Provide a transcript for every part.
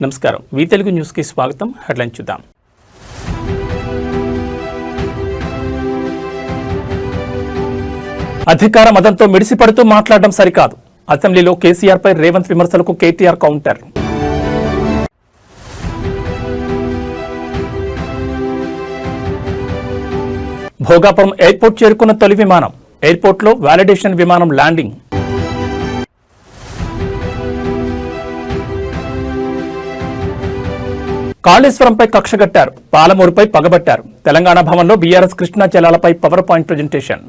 నమస్కారం వి తెలుగు న్యూస్ కి స్వాగతం. హెడ్లైన్ చూద్దాం. అధికార మదంతో మిడిసిపడుతూ మాట్లాడడం సరికాదు. అసెంబ్లీలో కేసీఆర్ పై రేవంత్ విమర్శలకు కేటీఆర్ కౌంటర్. భోగాపురం ఎయిర్పోర్ట్ చేరుకున్న తొలి విమానం. ఎయిర్పోర్ట్లో వాలిడేషన్ విమానం ల్యాండింగ్. కాళేశ్వరంపై కక్షగట్టారు. పాలమూరుపై పగబట్టారు. తెలంగాణ భవన్లో బీఆర్ఎస్ కృష్ణా జలాలపై power point presentation.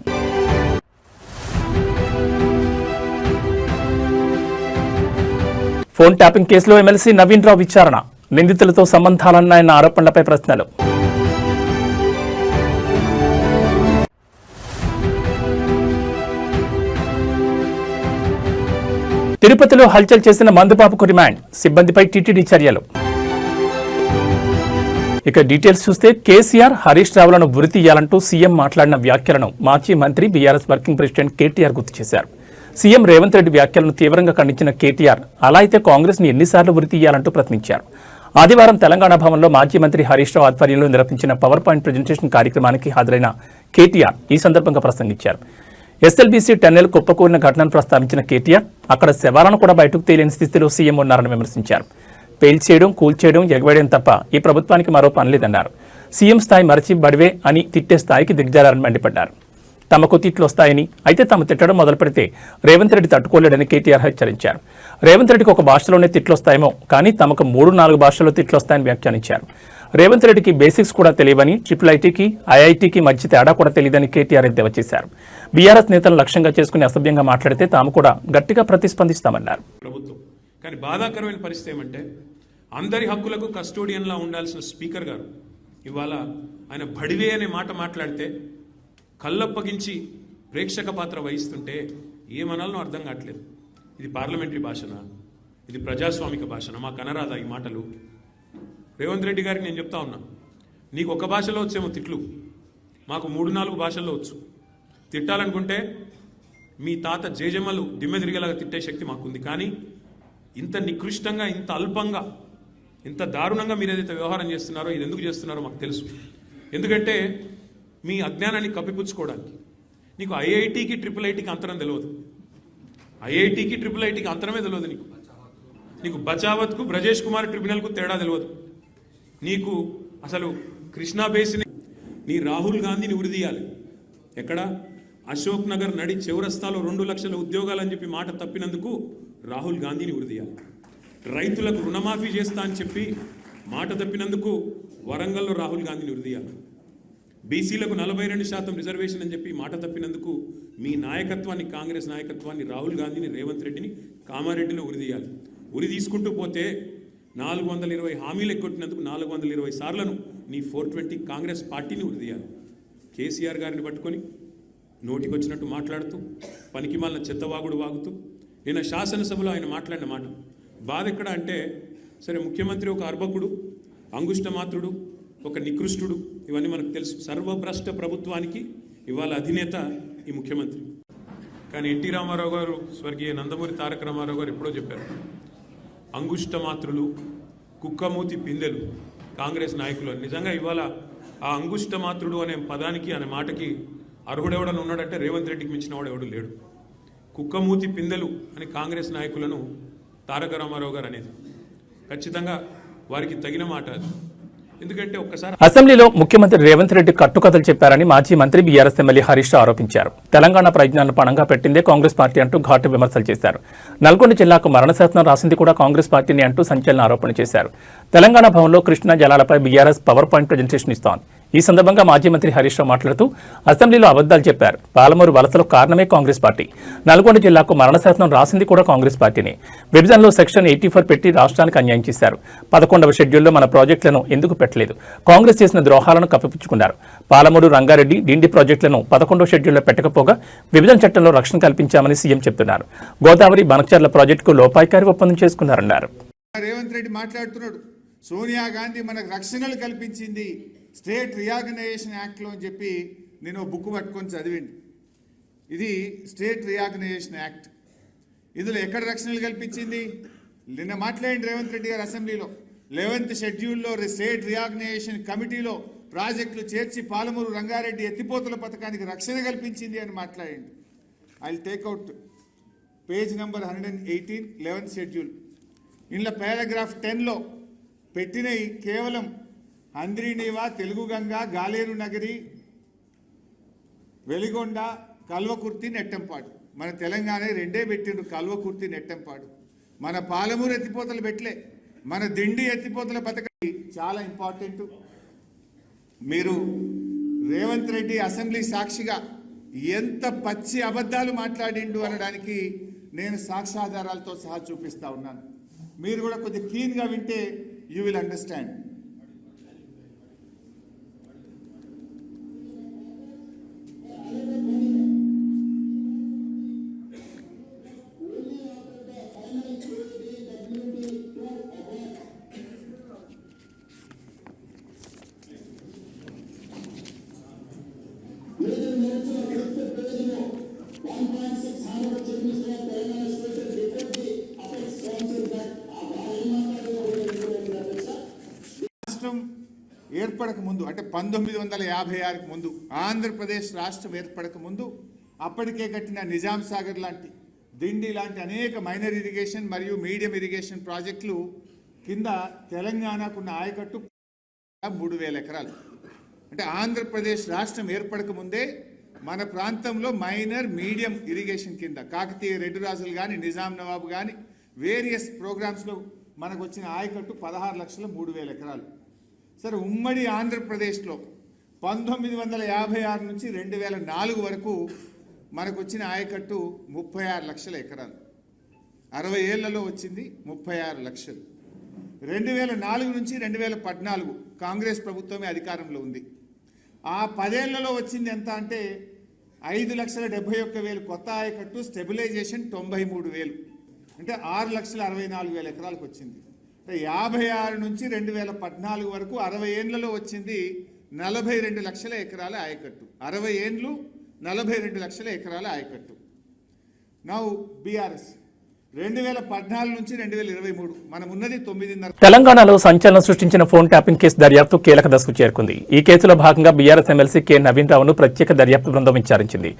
Phone tapping కేసులో ఎమ్మెల్సీ నవీన్ రావు విచారణ. నిందితులతో సంబంధాలున్నాయన్న ఆరోపణలపై ప్రశ్నలు. తిరుపతిలో హల్చల్ చేసిన మందుబాబుకు రిమాండ్. సిబ్బందిపై టీటీడీ చర్యలు. ఇక డీటెయిల్స్ చూస్తే కేసీఆర్ హరీష్ రావులను ఉరి తీయాలంటూ సీఎం మాట్లాడిన వ్యాఖ్యలను మాజీ మంత్రి బీఆర్ఎస్ వర్కింగ్ ప్రెసిడెంట్ కేటీఆర్ గుర్తు చేశారు. సీఎం రేవంత్ రెడ్డి వ్యాఖ్యలను తీవ్రంగా ఖండించిన కేటీఆర్ అలా అయితే కాంగ్రెస్ ని ఎన్నిసార్లు ఉరి తీయాలంటూ ప్రశ్నించారు. ఆదివారం తెలంగాణ భవన్లో మాజీ మంత్రి హరీష్ రావు ఆధ్వర్యంలో నిర్వహించిన పవర్ పాయింట్ ప్రెజెంటేషన్ కార్యక్రమానికి హాజరైన కేటీఆర్ ఈ సందర్భంగా ప్రసంగించారు. ఎస్ఎల్బీసీ టన్నెల్ కుప్పకూలిన ఘటనను ప్రస్తావించిన కేటీఆర్ అక్కడ శవాలను కూడా బయటకు తేలిన స్థితిలో సీఎం ఉన్నారని విమర్శించారు. పేల్చేయడం, కూల్చేయడం, ఎగవేయడం తప్ప ఈ ప్రభుత్వానికి మరో పని లేదన్నారు. సీఎం స్థాయి మరచి బడివే అని తిట్టే స్థాయికి దిగజారని మండిపడ్డారు. తమకు తిట్లు వస్తాయని, అయితే తాము తిట్టడం మొదలు పెడితే రేవంత్ రెడ్డి తట్టుకోలేడని కేటీఆర్ హెచ్చరించారు. రేవంత్ రెడ్డికి ఒక భాషలోనే తిట్లు వస్తాయేమో కానీ తమకు 3-4 భాషల్లో తిట్లు వస్తాయని వ్యాఖ్యానించారు. రేవంత్ రెడ్డికి బేసిక్స్ కూడా తెలియవని, ఐఐటీకి ఐఐటీకి మధ్య తేడా కూడా తెలియదని కేటీఆర్ ఎద్దేవా చేశారు. బీఆర్ఎస్ నేతలను లక్ష్యంగా చేసుకుని అసభ్యంగా మాట్లాడితే తాము కూడా గట్టిగా ప్రతిస్పందిస్తామన్నారు. కానీ బాధాకరమైన పరిస్థితి ఏమంటే అందరి హక్కులకు కస్టోడియన్లా ఉండాల్సిన స్పీకర్ గారు ఇవాళ ఆయన బడివే అనే మాట మాట్లాడితే కళ్ళప్పగించి ప్రేక్షక పాత్ర వహిస్తుంటే ఏమనాలనో అర్థం కావట్లేదు. ఇది పార్లమెంటరీ భాషనా, ఇది ప్రజాస్వామిక భాషనా? మాకు అనరాదా ఈ మాటలు? రేవంత్ రెడ్డి గారికి నేను చెప్తా ఉన్నా, నీకు ఒక భాషలో వచ్చేమో తిట్లు, మాకు 3-4 భాషల్లో వచ్చు. తిట్టాలనుకుంటే మీ తాత జేజమ్మలు దిమ్మె తిరిగేలాగా తిట్టే శక్తి మాకుంది. కానీ ఇంత నికృష్టంగా, ఇంత అల్పంగా, ఇంత దారుణంగా మీరు ఏదైతే వ్యవహారం చేస్తున్నారో ఇది ఎందుకు చేస్తున్నారో మాకు తెలుసు. ఎందుకంటే మీ అజ్ఞానాన్ని కప్పిపుచ్చుకోవడానికి. నీకు ఐఐటీకి ఐఐటీకి అంతరం తెలియదు. ఐఐటీకి ఐఐటీకి అంతరమే తెలియదు. నీకు బచావత్కు బ్రజేష్ కుమార్ ట్రిబ్యునల్కు తేడా తెలియదు. నీకు అసలు కృష్ణా బేసిన్ నీ రాహుల్ గాంధీని ఉరిదీయాలి. ఎక్కడ? అశోక్ నగర్ నడి చౌరస్తాలో 2 లక్షల ఉద్యోగాలు అని చెప్పి మాట తప్పినందుకు రాహుల్ గాంధీని ఉరిదీయాలి. రైతులకు రుణమాఫీ చేస్తా అని చెప్పి మాట తప్పినందుకు వరంగల్లో రాహుల్ గాంధీని ఉరిదీయాలి. బీసీలకు 42% రిజర్వేషన్ అని చెప్పి మాట తప్పినందుకు మీ నాయకత్వాన్ని, కాంగ్రెస్ నాయకత్వాన్ని, రాహుల్ గాంధీని, రేవంత్ రెడ్డిని, కామారెడ్డిని ఉరిదీయాలి. ఉరి తీసుకుంటూ పోతే 420 హామీలు ఎక్కొట్టినందుకు 420 సార్లను నీ 420 కాంగ్రెస్ పార్టీని ఉరిదీయాలి. కేసీఆర్ గారిని పట్టుకొని నోటికొచ్చినట్టు మాట్లాడుతూ, పనికిమాలిన చెత్తవాగుడు వాగుతూ, నిన్న శాసనసభలో ఆయన మాట్లాడిన మాట బాధ ఎక్కడ అంటే, సరే ముఖ్యమంత్రి ఒక అర్భకుడు, అంగుష్టమాత్రుడు, ఒక నికృష్టుడు, ఇవన్నీ మనకు తెలుసు. సర్వభ్రష్ట ప్రభుత్వానికి ఇవాళ అధినేత ఈ ముఖ్యమంత్రి. కానీ ఎన్టీ రామారావు గారు, స్వర్గీయ నందమూరి తారక రామారావు గారు ఎప్పుడో చెప్పారు, అంగుష్టమాత్రులు, కుక్కమూతి పిందెలు కాంగ్రెస్ నాయకులు. నిజంగా ఇవాళ ఆ అంగుష్టమాత్రుడు అనే పదానికి, అనే మాటకి అర్హుడెవడని ఉన్నాడంటే రేవంత్ రెడ్డికి మించిన వాడు ఎవడు లేడు. కుక్కమూతి పిందెలు అని కాంగ్రెస్ నాయకులను తారక రామారావు గారు అనేది ఖచ్చితంగా వారికి తగిన మాట. ఎందుకంటే ఒక్కసారి అసెంబ్లీలో ముఖ్యమంత్రి రేవంత్ రెడ్డి కట్టుకథలు చెప్పారని మాజీ మంత్రి బీఆర్ఎస్ ఎమ్మెల్యే హరీష్ రావు ఆరోపించారు. తెలంగాణ ప్రయోజనాలను పణంగా పెట్టిందే కాంగ్రెస్ పార్టీ అంటూ ఘాటు విమర్శలు చేశారు. నల్గొండ జిల్లాకు మరణశాసనం రాసింది కూడా కాంగ్రెస్ పార్టీని అంటూ సంచలన ఆరోపణ చేశారు. తెలంగాణ భవన్లో కృష్ణా జలాలపై బీఆర్ఎస్ పవర్ పాయింట్ ప్రెజెంటేషన్ ఇస్తోంది. ఈ సందర్భంగా మాజీ మంత్రి హరీష్ రావు మాట్లాడుతూ అసెంబ్లీలో అబద్దాలు చెప్పారు. పాలమూరు వలసలో కారణమే కాంగ్రెస్ పార్టీ. నల్గొండ జిల్లాకు మరణశాసనం రాసింది కూడా కాంగ్రెస్ పార్టీని. విభజనలో సెక్షన్ 84 పెట్టి రాష్ట్రానికి అన్యాయం చేశారు. 11వ షెడ్యూల్లో మన ప్రాజెక్టులను ఎందుకు పెట్టలేదు? కాంగ్రెస్ చేసిన ద్రోహాలను కప్పిపుచ్చుకున్నారు. పాలమూరు, రంగారెడ్డి, డిండి ప్రాజెక్టులను 11వ షెడ్యూల్లో పెట్టకపోగా విభజన చట్టంలో రక్షణ కల్పించామని సీఎం చెప్తున్నారు. గోదావరి, బనకచర్ల ప్రాజెక్టుకు లోపాయికారి ఒప్పందం చేసుకున్నారన్నారు. రేవంత్ రెడ్డి మాట్లాడుతున్నాడు, సోనియా గాంధీ మనకు రక్షణలు కల్పించింది స్టేట్ రీఆర్గనైజేషన్ యాక్ట్లో అని చెప్పి నేను బుక్ పట్టుకొని చదివింది. ఇది స్టేట్ రీఆర్గనైజేషన్ యాక్ట్. ఇందులో ఎక్కడ రక్షణలు కల్పించింది? నిన్న మాట్లాడింది రేవంత్ రెడ్డి గారు అసెంబ్లీలో 11th షెడ్యూల్లో స్టేట్ రియాగ్నైజేషన్ కమిటీలో ప్రాజెక్టులు చేర్చి పాలమూరు రంగారెడ్డి ఎత్తిపోతల పథకానికి రక్షణ కల్పించింది అని మాట్లాడింది. I take out page number 118 11th schedule. ఇందులో పారాగ్రాఫ్ 10లో పెట్టినవి కేవలం అంద్రీనీవా, తెలుగు గంగా, గాలేరు నగరి, వెలిగొండ, కల్వకుర్తి, నెట్టంపాడు. మన తెలంగాణ రెండే పెట్టిండ్రు, కల్వకుర్తి, నెట్టంపాడు. మన పాలమూరు ఎత్తిపోతలు పెట్టలే. మన దిండి ఎత్తిపోతల పథకం చాలా ఇంపార్టెంట్. మీరు రేవంత్ రెడ్డి అసెంబ్లీ సాక్షిగా ఎంత పచ్చి అబద్ధాలు మాట్లాడిండు అనడానికి నేను సాక్ష్యాధారాలతో సహా చూపిస్తా ఉన్నాను. మీరు కూడా కొద్దిగా క్లీన్గా వింటే యూ విల్ అండర్స్టాండ్. రాష్ట్రం ఏర్పడక ముందు అంటే 1956కి ముందు, ఆంధ్రప్రదేశ్ రాష్ట్రం ఏర్పడక ముందు అప్పటికే కట్టిన నిజాం సాగర్ లాంటి, దిండి లాంటి అనేక మైనర్ ఇరిగేషన్ మరియు మీడియం ఇరిగేషన్ ప్రాజెక్టులు కింద తెలంగాణకున్న ఆయకట్టు 3,000 ఎకరాలు. అంటే ఆంధ్రప్రదేశ్ రాష్ట్రం ఏర్పడక ముందే మన ప్రాంతంలో మైనర్ మీడియం ఇరిగేషన్ కింద కాకతీయ రెడ్డి రాజులు కానీ, నిజాం నవాబు కానీ వేరియస్ ప్రోగ్రామ్స్లో మనకు వచ్చిన ఆయకట్టు 16,03,000 ఎకరాలు. సరే, ఉమ్మడి ఆంధ్రప్రదేశ్లో 1956 నుంచి 2004 వరకు మనకు వచ్చిన ఆయకట్టు 36 లక్షల ఎకరాలు. 60 ఏళ్లలో వచ్చింది 36 లక్షలు. 2004 నుంచి 2014 కాంగ్రెస్ ప్రభుత్వమే అధికారంలో ఉంది. ఆ 10 ఏళ్లలో వచ్చింది ఎంత అంటే 5,71,000 కొత్త ఆయకట్టు, స్టెబిలైజేషన్ 93,000, అంటే 6,64,000 ఎకరాలకు వచ్చింది. అంటే 56 నుంచి 2014 వరకు 60 ఏళ్లలో వచ్చింది 42 లక్షల ఎకరాల ఆయకట్టు. 60 ఏండ్లు 42 లక్షల ఎకరాల ఆయకట్టు. నౌ బీఆర్ఎస్ 2014 నుంచి 2023 మనం ఉన్నది 9.5. తెలంగాణలో సంచలనం సృష్టించిన ఫోన్ ట్యాపింగ్ కేసు దర్యాప్తు కీలక దశకు చేరుకుంది. ఈ కేసులో భాగంగా బీఆర్ఎస్ ఎమ్మెల్సీ కె నవీన్ రావును ప్రత్యేక దర్యాప్తు బృందం విచారించింది.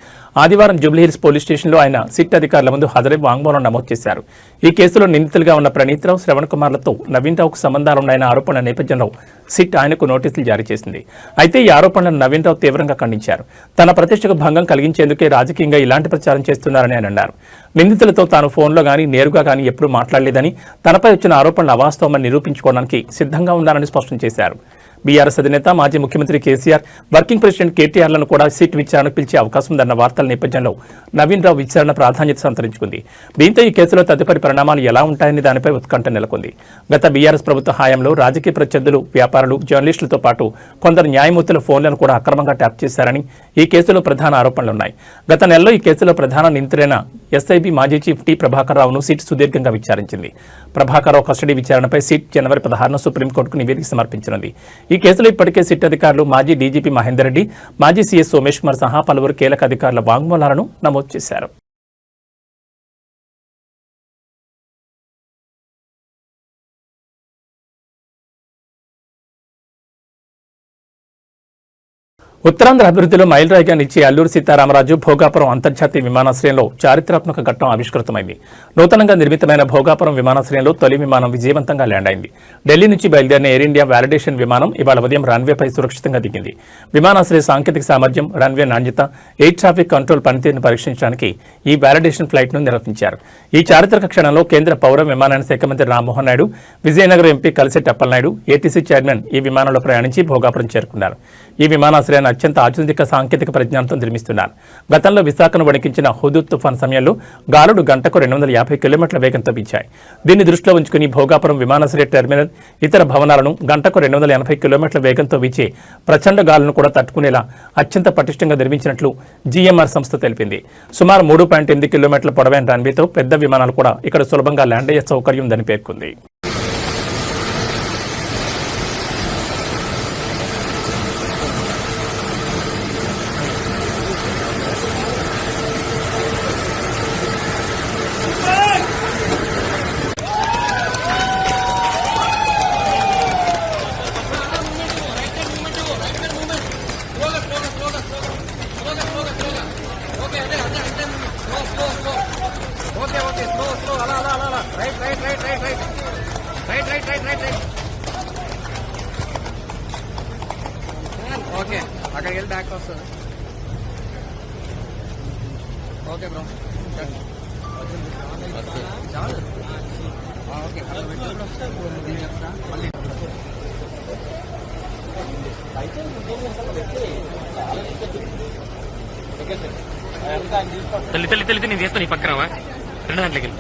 ఆదివారం జూబ్లీహిల్స్ పోలీస్ స్టేషన్లో ఆయన సిట్ అధికారుల ముందు హాజరై వాంగ్మూలం నమోదు చేశారు. ఈ కేసులో నిందితులుగా ఉన్న ప్రణీత్ రావు, శ్రవణ్ కుమార్లతో నవీన్ రావుకు సంబంధాలున్నాయన్న ఆరోపణల నేపథ్యంలో సిట్ ఆయనకు నోటీసులు జారీ చేసింది. అయితే ఈ ఆరోపణలను నవీన్ రావు తీవ్రంగా ఖండించారు. తన ప్రతిష్టకు భంగం కలిగించేందుకే రాజకీయంగా ఇలాంటి ప్రచారం చేస్తున్నారని ఆయన అన్నారు. నిందితులతో తాను ఫోన్లో గానీ నేరుగా గానీ ఎప్పుడూ మాట్లాడలేదని, తనపై వచ్చిన ఆరోపణలు అవాస్తవమని నిరూపించుకోవడానికి సిద్ధంగా ఉన్నారని స్పష్టం చేశారు. బీఆర్ఎస్ అధినేత మాజీ ముఖ్యమంత్రి కేసీఆర్, వర్కింగ్ ప్రెసిడెంట్ కేటీఆర్లను కూడా సిట్ విచారణకు పిలిచే అవకాశం ఉందన్న వార్తల నేపథ్యంలో నవీన్ రావు విచారణ ప్రాధాన్యత సంతరించుకుంది. దీంతో ఈ కేసులో తదుపరి పరిణామాలు ఎలా ఉంటాయని దానిపై ఉత్కంఠ నెలకొంది. గత బీఆర్ఎస్ ప్రభుత్వ హయాంలో రాజకీయ ప్రత్యర్థులు, వ్యాపారులు, జర్నలిస్టులతో పాటు కొందరు న్యాయమూర్తుల ఫోన్లను కూడా అక్రమంగా ట్యాప్ చేశారని ఈ కేసులో ప్రధాన ఆరోపణలున్నాయి. గత నెలలో ఈ కేసులో ప్రధాన నిందితులైన ఎస్ఐబి మాజీ చీఫ్ టి ప్రభాకర్ రావును సిట్ సుదీర్ఘంగా విచారించింది. ప్రభాకర్ రావు కస్టడీ విచారణపై సిట్ జనవరి 16న సుప్రీంకోర్టుకు నివేదిక సమర్పించనుంది. ఈ కేసులో ఇప్పటికే సిట్ అధికారులు మాజీ డీజీపీ మహేందర్ రెడ్డి, మాజీ సీఎస్ సోమేష్ కుమార్ సహా పలువురు కీలక అధికారుల వాంగ్మూలాలను నమోదు చేశారు. ఉత్తరాంధ్ర అభివృద్ధిలో మైలురాయిగా నిలిచే అల్లూరు సీతారామరాజు భోగాపురం అంతర్జాతీయ విమానాశ్రయంలో చారిత్రాత్మక ఘట్టం ఆవిష్కృతమైంది. నూతనంగా నిర్మితమైన భోగాపురం విమానాశ్రయంలో తొలి విమానం విజయవంతంగా ల్యాండ్ అయింది. ఢిల్లీ నుంచి బయలుదేరిన ఎయిర్ ఇండియా వ్యాలిడేషన్ విమానం ఇవాళ ఉదయం రన్వేపై సురక్షితంగా దిగింది. విమానాశ్రయ సాంకేతిక సామర్థ్యం, రన్వే నాణ్యత, ఎయిర్ ట్రాఫిక్ కంట్రోల్ పనితీరును పరీక్షించడానికి ఈ వ్యాలిడేషన్ ఫ్లైట్ను నిర్వహించారు. ఈ చారిత్రక క్షణంలో కేంద్ర పౌర విమానయాన శాఖ మంత్రి Rammohan Naidu, Vizianagaram MP Kalisetti Appalanaidu, ATC chairman ఈ విమానంలో ప్రయాణించి భోగాపురం చేరుకున్నారు. ఈ విమానాశ్రయాన్ని అత్యంత ఆధునిక సాంకేతిక పరిజ్ఞానంతో నిర్మిస్తున్నారు. గతంలో విశాఖను వణికించిన హుదూద్ తుఫాన్ సమయంలో గాలులు గంటకు 250 కిలోమీటర్ల వేగంతో వీచాయి. దీన్ని దృష్టిలో ఉంచుకుని భోగాపురం విమానాశ్రయ టెర్మినల్, ఇతర భవనాలను గంటకు 280 కిలోమీటర్ల వేగంతో వీచే ప్రచండ గాలులను కూడా తట్టుకునేలా అత్యంత పటిష్టంగా నిర్మించినట్లు జీఎంఆర్ సంస్థ తెలిపింది. సుమారు 3.8 కిలోమీటర్ల పొడవైన రన్వేతో పెద్ద విమానాలు కూడా ఇక్కడ సులభంగా ల్యాండ్ అయ్యే సౌకర్యం ఉందని పేర్కొంది. ఓకే అక్కడికి వెళ్ళి బ్యాక్ వస్తుంది. ఓకే బ్రో చాలు. ఓకే మళ్ళీ తెల్లి నేను చేస్తాను ఈ పక్కన 2 గంటలకి వెళ్ళి.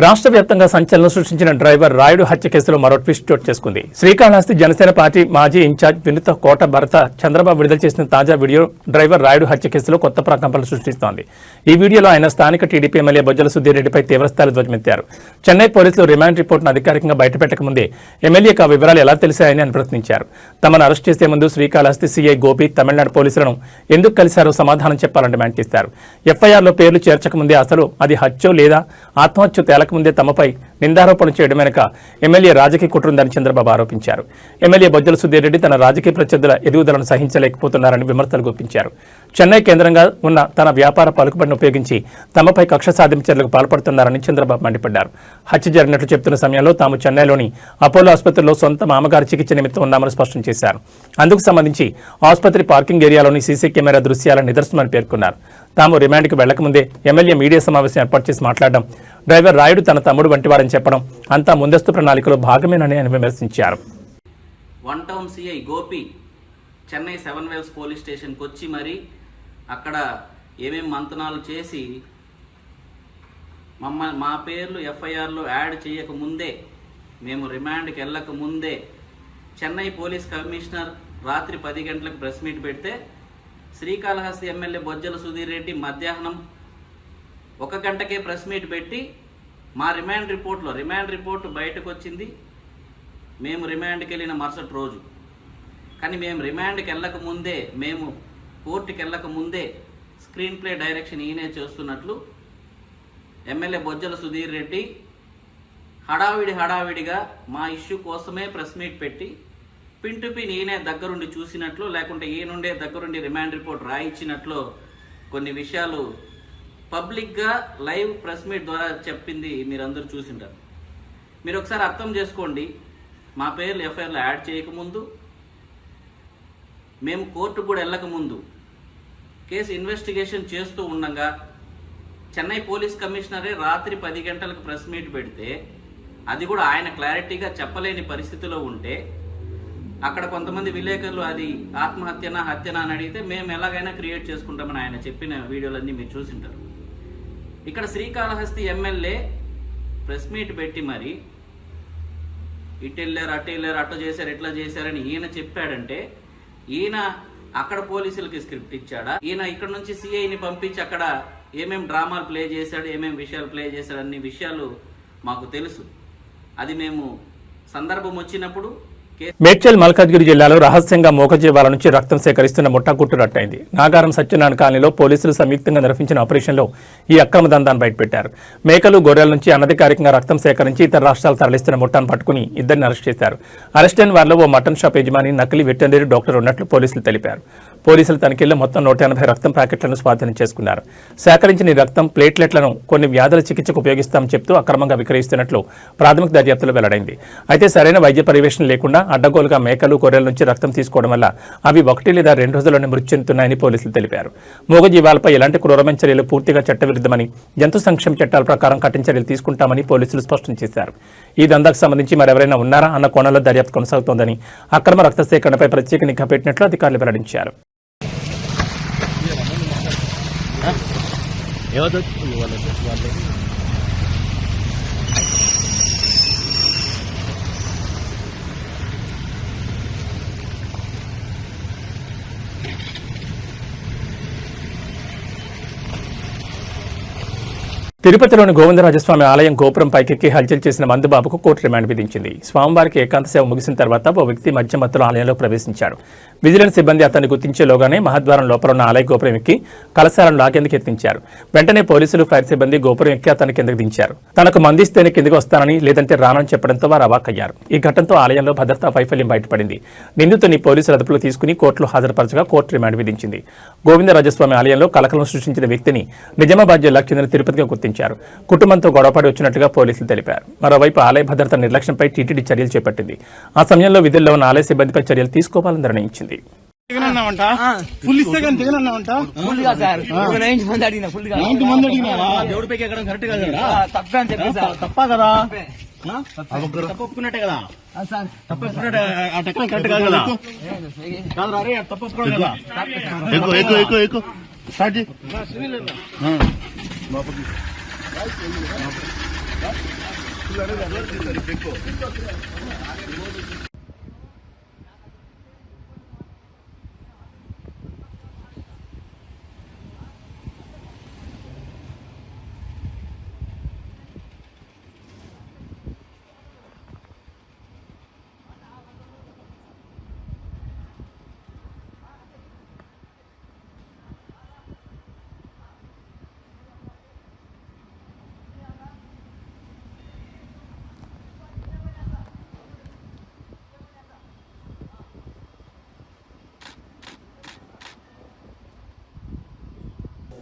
రాష్ట్ర వ్యాప్తంగా సంచలనం సృష్టించిన డ్రైవర్ రాయుడు హత్య కేసులో మరో ట్విస్ట్ చోటు చేసుకుంది. శ్రీకాళహస్తి జనసేన పార్టీ మాజీ ఇన్ఛార్జ్ వినుత కోట భరత చంద్రబాబు విడుదల చేసిన తాజా వీడియో డ్రైవర్ రాయుడు హత్య కేసులో కొత్త ప్రకంపనలు సృష్టిస్తోంది. ఈ వీడియోలో ఆయన స్థానిక టీడీపీ ఎమ్మెల్యే బొజ్జల సుధీర్ రెడ్డిపై తీవ్రస్థాయిలో ధ్వజమెత్తారు. చెన్నై పోలీసులు రిమాండ్ రిపోర్టును అధికారికంగా బయటపెట్టక ముందే ఎమ్మెల్యేకు ఆ వివరాలు ఎలా తెలిసాయని ఆయన ప్రశ్నించారు. తమను అరెస్ట్ చేసే ముందు శ్రీకాళహస్తి సీఐ గోపి తమిళనాడు పోలీసులను ఎందుకు కలిశారో సమాధానం చెప్పాలని డిమాండ్ చేశారు. ఎఫ్ఐఆర్లో పేర్లు చేర్చకముందే అసలు అది హత్యో లేదా ఆత్మహత్య తేలకముందే తమపై నిందారోపణలు చేయడం వెనుక ఎమ్మెల్యే రాజకీయ కుట్ర ఉందని చంద్రబాబు ఆరోపించారు. ఎమ్మెల్యే బొజ్జల సుధీర్ రెడ్డి తన రాజకీయ ప్రత్యర్థుల ఎదుగుదలను సహించలేకపోతున్నారని విమర్శలు గుప్పించారు. చెన్నై కేంద్రంగా ఉన్న తన వ్యాపార పలుకుబడిని ఉపయోగించి తమపై కక్ష సాధింపు చర్యలకు పాల్పడుతున్నారని చంద్రబాబు మండిపడ్డారు. హత్య జరిగినట్లు చెప్తున్న సమయంలో తాము చెన్నైలోని అపోలో ఆసుపత్రిలో సొంత మామగారి చికిత్స నిమిత్తం ఉన్నామని స్పష్టం చేశారు. అందుకు సంబంధించి ఆసుపత్రి పార్కింగ్ ఏరియాలోని సీసీ కెమెరా దృశ్యాల నిదర్శనమని పేర్కొన్నారు. తాము రిమాండ్కి వెళ్లకముందే ఎమ్మెల్యే మీడియా సమావేశం ఏర్పాటు చేసి మాట్లాడడం, డ్రైవర్ రాయుడు తన తమ్ముడు వంటివారని చెప్పడం అంతా ముందస్తు ప్రణాళికలో భాగమేనని ఆయన విమర్శించారు. One town CI Gopi Chennai 7 వేల్స్ పోలీస్ స్టేషన్కి వచ్చి మరి అక్కడ ఏమేం మంతనాలు చేసి మా పేర్లు ఎఫ్ఐఆర్లో యాడ్ చేయకముందే, మేము రిమాండ్కి వెళ్ళక ముందే చెన్నై పోలీస్ కమిషనర్ రాత్రి 10 గంటలకు ప్రెస్ మీట్ పెడితే శ్రీకాళహస్తి ఎమ్మెల్యే బొజ్జల సుధీర్ రెడ్డి మధ్యాహ్నం 1 గంటకే ప్రెస్ మీట్ పెట్టి మా రిమాండ్ రిపోర్టు బయటకు వచ్చింది మేము రిమాండ్కి వెళ్ళిన మరుసటి రోజు. కానీ మేము రిమాండ్కి వెళ్ళక ముందే, మేము కోర్టుకి వెళ్ళక ముందే స్క్రీన్ ప్లే డైరెక్షన్ ఈయనే చేస్తున్నట్లు ఎమ్మెల్యే బొజ్జల సుధీర్ రెడ్డి హడావిడిగా మా ఇష్యూ కోసమే ప్రెస్ మీట్ పెట్టి పిన్ టు పిన్ ఈయనే దగ్గరుండి చూసినట్లు, లేకుంటే ఈయనుండే దగ్గరుండి రిమాండ్ రిపోర్ట్ రాయించినట్లు కొన్ని విషయాలు పబ్లిక్గా లైవ్ ప్రెస్ మీట్ ద్వారా చెప్పింది మీరందరూ చూసింటారు. మీరు ఒకసారి అర్థం చేసుకోండి. మా పేర్లు ఎఫ్ఐఆర్లో యాడ్ చేయకముందు, మేము కోర్టుకు కూడా వెళ్ళకముందు కేసు ఇన్వెస్టిగేషన్ చేస్తూ ఉండగా చెన్నై పోలీస్ కమిషనరే రాత్రి 10 గంటలకు ప్రెస్ మీట్ పెడితే, అది కూడా ఆయన క్లారిటీగా చెప్పలేని పరిస్థితిలో ఉంటే అక్కడ కొంతమంది విలేకరులు అది ఆత్మహత్యనా హత్యనా అని అడిగితే మేము ఎలాగైనా క్రియేట్ చేసుకుంటామని ఆయన చెప్పిన వీడియోలన్నీ మీరు చూసింటారు. ఇక్కడ శ్రీకాళహస్తి ఎమ్మెల్యే ప్రెస్ మీట్ పెట్టి మరి ఇటు వెళ్ళారు అటు వెళ్ళారు అటు చేశారు ఇట్లా చేశారని ఈయన చెప్పాడంటే, ఈయన అక్కడ పోలీసులకి స్క్రిప్ట్ ఇచ్చాడా, ఈయన ఇక్కడ నుంచి సిఐని పంపించి అక్కడ ఏమేం డ్రామాలు ప్లే చేశాడు, ఏమేం విషయాలు ప్లే చేశాడు అన్ని విషయాలు మాకు తెలుసు. అది మేము సందర్భం వచ్చినప్పుడు మేడ్చల్ మల్కాజ్గిరి జిల్లాలో రహస్యంగా మూగజీవాల నుంచి రక్తం సేకరిస్తున్న ముఠాగుట్టు రట్టయింది. నాగారం సత్యనారాయణ కాలనీలో పోలీసులు సంయుక్తంగా నిర్వహించిన ఆపరేషన్లో ఈ అక్రమ దందాన్ని బయటపెట్టారు. మేకలు గొర్రెల నుంచి అనధికారికంగా రక్తం సేకరించి ఇతర రాష్ట్రాలు తరలిస్తున్న ముఠాను పట్టుకుని 2 అరెస్ట్ చేశారు. అరెస్ట్ అయిన వారిలో ఓ మటన్ షాప్ యజమాని, నకిలీ వెటర్నరీ డాక్టర్ ఉన్నట్లు పోలీసులు తెలిపారు. పోలీసుల తనిఖీల్లో మొత్తం 180 రక్తం ప్యాకెట్లను స్వాధీనం చేసుకున్నారు. సేకరించిన ఈ రక్తం ప్లేట్లెట్లను కొన్ని వ్యాధుల చికిత్సకు ఉపయోగిస్తామని చెప్తూ అక్రమంగా విక్రయిస్తున్నట్లు ప్రాథమిక దర్యాప్తులో వెల్లడైంది. అయితే సరైన వైద్య పర్యవేక్షణ లేకుండా అడ్డగోలుగా మేకలు గొర్రెల నుంచి రక్తం తీసుకోవడం వల్ల అవి 1 లేదా 2 రోజుల్లోనే మృతి చెందుతున్నాయని పోలీసులు తెలిపారు. మూగజీవాలపై ఎలాంటి క్రూరమైన చర్యలు పూర్తిగా చట్టవిరుద్ధమని, జంతు సంక్షేమ చట్టాల ప్రకారం కఠిన చర్యలు తీసుకుంటామని పోలీసులు స్పష్టం చేశారు. ఈ దందాకు సంబంధించి మరెవరైనా ఉన్నారా అన్న కోణంలో దర్యాప్తు కొనసాగుతోందని, అక్రమ రక్త సేకరణపై ప్రత్యేక నిఘా పెట్టినట్లు అధికారులు వెల్లడించారు. తిరుపతిలోని గోవిందరాజస్వామి ఆలయం గోపురం పైకెక్కి హల్చల్ చేసిన మందుబాబుకు కోర్టు రిమాండ్ విధించింది. స్వామివారికి ఏకాంత సేవ ముగిసిన తర్వాత ఓ వ్యక్తి మధ్య మత్తులో ఆలయంలో ప్రవేశించాడు. విజిలెన్స్ సిబ్బంది అతన్ని గుర్తించేలోగానే మహద్వారం లోపల ఉన్న ఆలయ గోపురం ఎక్కి కలశాలను లాగేందుకు యత్నించారు. వెంటనే పోలీసులు, ఫైర్ సిబ్బంది గోపురం ఎక్కి అతన్ని కిందకు దించారు. తనకు మందిస్తేనే కిందకు వస్తానని, లేదంటే రానని చెప్పడంతో వారు అవాక్కయ్యారు. ఈ ఘటనతో ఆలయంలో భద్రతా వైఫల్యం బయటపడింది. నిందితుని పోలీసులు అదుపులో తీసుకుని కోర్టులో హాజరుపరచగా కోర్టు రిమాండ్ విధించింది. గోవిందరాజస్వామి ఆలయంలో కలకలం సృష్టించిన వ్యక్తిని నిజామాబాద్ జిల్లాకు చెందిన తిరుపతిగా గుర్తించారు. కుటుంబంతో గొడవపడి వచ్చినట్టుగా పోలీసులు తెలిపారు. మరోవైపు ఆలయ భద్రత నిర్లక్ష్యంపై టీటీడీ చర్యలు చేపట్టింది. ఆ సమయంలో విధుల్లో ఉన్న ఆలయ సిబ్బందిపై చర్యలు తీసుకోవాలని నిర్ణయించింది. తప్పుకున్నట్టే కదా కరెక్ట్ కాదు కదా తప్పుకున్నాడు కదా ఎక్కువ స్టార్ట్ చేయి.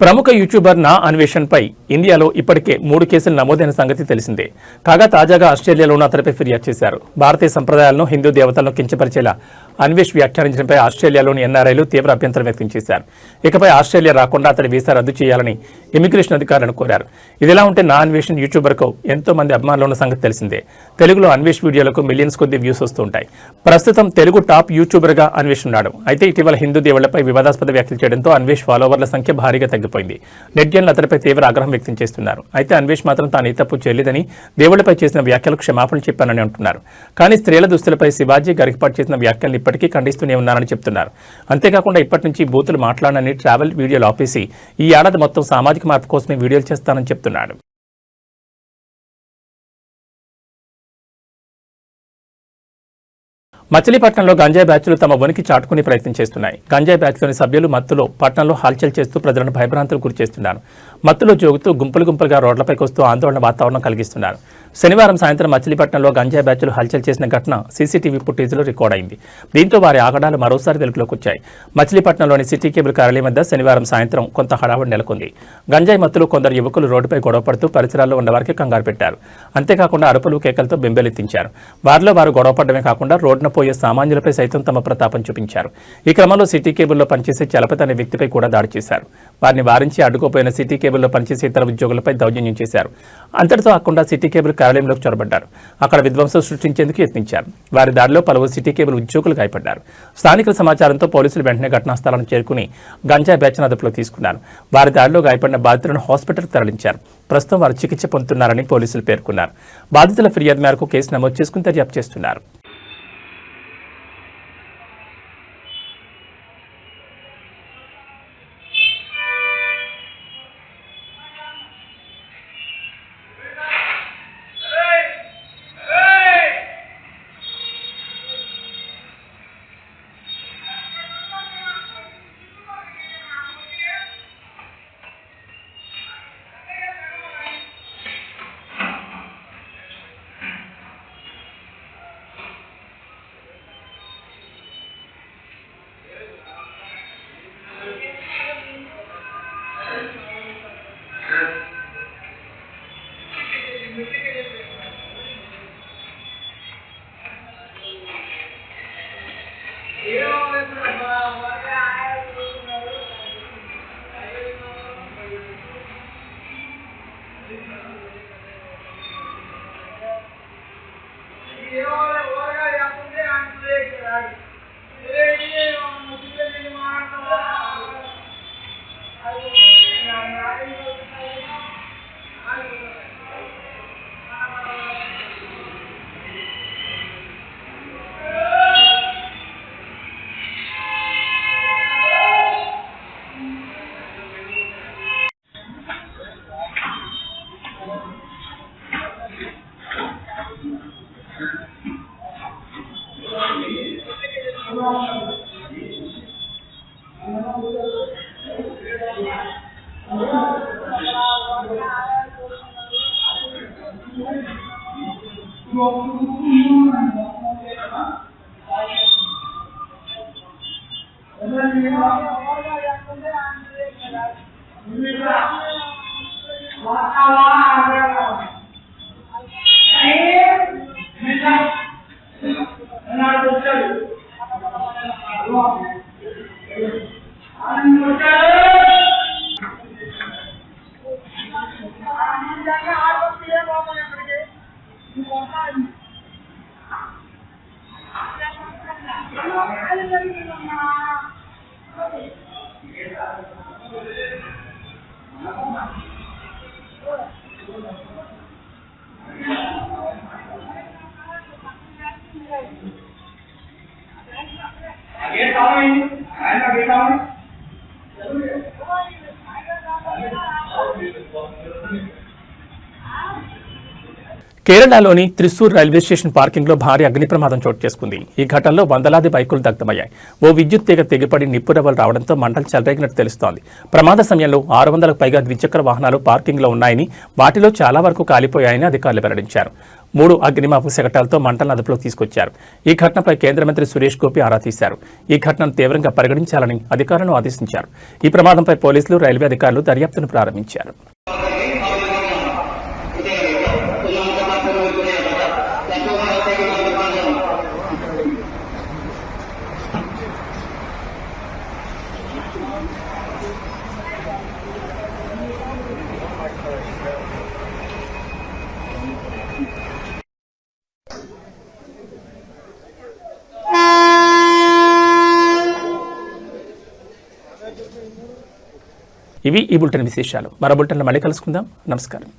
ప్రముఖ యూట్యూబర్ నా అన్వేషణపై ఇండియాలో ఇప్పటికే 3 కేసులు నమోదైన సంగతి తెలిసిందే. కాగా తాజాగా ఆస్ట్రేలియాలోనూ అతడిపై ఫిర్యాదు చేశారు. భారతీయ సంప్రదాయాలను, హిందూ దేవతలను కించపరిచేలా అన్వేష్ వ్యాఖ్యానించడంపై ఆస్ట్రేలియాలోని ఎన్ఆర్ఐలు తీవ్ర అభ్యంతరం వ్యక్తం చేశారు. ఇకపై ఆస్ట్రేలియా రాకుండా అతడి వీసా రద్దు చేయాలని ఇమిగ్రేషన్ అధికారులను కోరారు. ఇదిలా ఉంటే నా అన్వేషణ్ యూట్యూబర్కు ఎంతో మంది అభిమానులు ఉన్న సంగతి తెలిసిందే. తెలుగులో అన్వేష్ వీడియోలకు మిలియన్స్ కొద్ది వ్యూస్ వస్తుంటాయి. ప్రస్తుతం తెలుగు టాప్ యూట్యూబర్గా అన్వేష్ ఉన్నాడు. అయితే ఇటీవల హిందూ దేవుళ్లపై వివాదాస్పద వ్యాఖ్యలు చేయడంతో అన్వేష్ ఫాలోవర్ల సంఖ్య భారీగా తగ్గిపోయింది. నెట్జన్లు అతడిపై తీవ్ర ఆగ్రహం వ్యక్తం చేస్తున్నారు. అయితే అన్వేష్ మాత్రం తాను ఏ తప్పు చేయలేదని, దేవుళ్లపై చేసిన వ్యాఖ్యలకు క్షమాపణలు చెప్పానని అంటున్నారు. కానీ స్త్రీల దుస్తులపై శివాజీ గరికపాటు చేసిన వ్యాఖ్యలను ఇప్పటికీ ఖండిస్తూనే ఉన్నారని చెప్తున్నారు. అంతేకాకుండా ఇప్పటి నుంచి బూతులు మాట్లాడనని, ట్రావెల్ వీడియోలు ఆపేసి ఈ ఏడాది మొత్తం సామాజిక మార్పు కోసమే వీడియోలు చేస్తానని చెప్తున్నాడు. మచిలీపట్నంలో గంజాయి బ్యాచ్లు తమ ఉనికి చాటుకునే ప్రయత్నం చేస్తున్నాయి. గంజాయి బ్యాచ్లోని సభ్యులు మత్తులో పట్టణంలో హల్చల్ చేస్తూ ప్రజలను భయభ్రాంతులకు గురి చేస్తున్నారు. మత్తులో జోగుతూ గుంపులుగా రోడ్లపైకి వస్తూ ఆందోళన వాతావరణం కలిగిస్తున్నారు. శనివారం సాయంత్రం మచిలీపట్నంలో గంజాయి బ్యాచ్లు హల్చల్ చేసిన ఘటన సీసీటీవీ ఫుటేజ్లో రికార్డ్ అయింది. దీంతో వారి ఆగడాలు మరోసారి వెలుగులోకి వచ్చాయి. మచిలీపట్నంలోని సిటీ కేబుల్ కార్యాలయం వద్ద శనివారం సాయంత్రం కొంత హడావుడి నెలకొంది. గంజాయి మత్తులో కొందరు యువకులు రోడ్డుపై గొడవపడుతూ పరిసరాల్లో ఉన్న వారికి కంగారు పెట్టారు. అంతేకాకుండా అరుపులు, కేకలతో బెంబేలెత్తించారు. వారిలో వారు గొడవపడమే కాకుండా రోడ్డున పోయే సామాన్యులపై సైతం తమ ప్రతాపం చూపించారు. ఈ క్రమంలో సిటీ కేబుల్లో పనిచేసే చలపతి అనే వ్యక్తిపై కూడా దాడి చేశారు. వారిని వారించి అడ్డుకోపోయిన సిటీ కేబుల్లో పనిచేసే ఇతర ఉద్యోగులపై దౌర్జన్యం చేశారు. అంతటితో కాకుండా సిటీ కేబుల్ కార్యాలయంలోకి చొరబడ్డారు. అక్కడ విధ్వంసం సృష్టించేందుకు యత్నించారు. వారి దాడిలో పలువురు సిటీ కేబుల్ ఉద్యోగులు గాయపడ్డారు. స్థానికుల సమాచారంతో పోలీసులు వెంటనే ఘటనా స్థలానికి చేరుకుని గంజాయి బ్యాచ్ను అదుపులో తీసుకున్నారు. వారి దాడిలో గాయపడిన బాధితులను హాస్పిటల్కి తరలించారు. ప్రస్తుతం వారు చికిత్స పొందుతున్నారని పోలీసులు పేర్కొన్నారు. బాధితుల ఫిర్యాదు మేరకు కేసు నమోదు చేసుకుని దర్యాప్తు చేస్తున్నారు. కేరళలోని త్రిశూర్ రైల్వే స్టేషన్ పార్కింగ్లో భారీ అగ్ని ప్రమాదం చోటు చేసుకుంది. ఈ ఘటనలో వందలాది బైకులు దగ్ధమయ్యాయి. ఓ విద్యుత్ తీగ తెగిపడి నిప్పురవ్వలు రావడంతో మంటలు చెలరేగినట్టు తెలుస్తోంది. ప్రమాద సమయంలో 600లకు పైగా ద్విచక్ర వాహనాలు పార్కింగ్లో ఉన్నాయని, వాటిలో చాలా వరకు కాలిపోయాయని అధికారులు వెల్లడించారు. 3 అగ్నిమాపక శకటాలతో మంటలను అదుపులోకి తీసుకొచ్చారు. ఈ ఘటనపై కేంద్ర మంత్రి సురేష్ గోపి ఆరా తీశారు. ఈ ఘటనను తీవ్రంగా పరిగణించాలని అధికారులను ఆదేశించారు. ఈ ప్రమాదంపై పోలీసులు, రైల్వే అధికారులు దర్యాప్తును ప్రారంభించారు. ఇవి ఈ బులెటిన్ విశేషాలు. మరో బులెటిన్లో మళ్ళీ కలుసుకుందాం. నమస్కారం.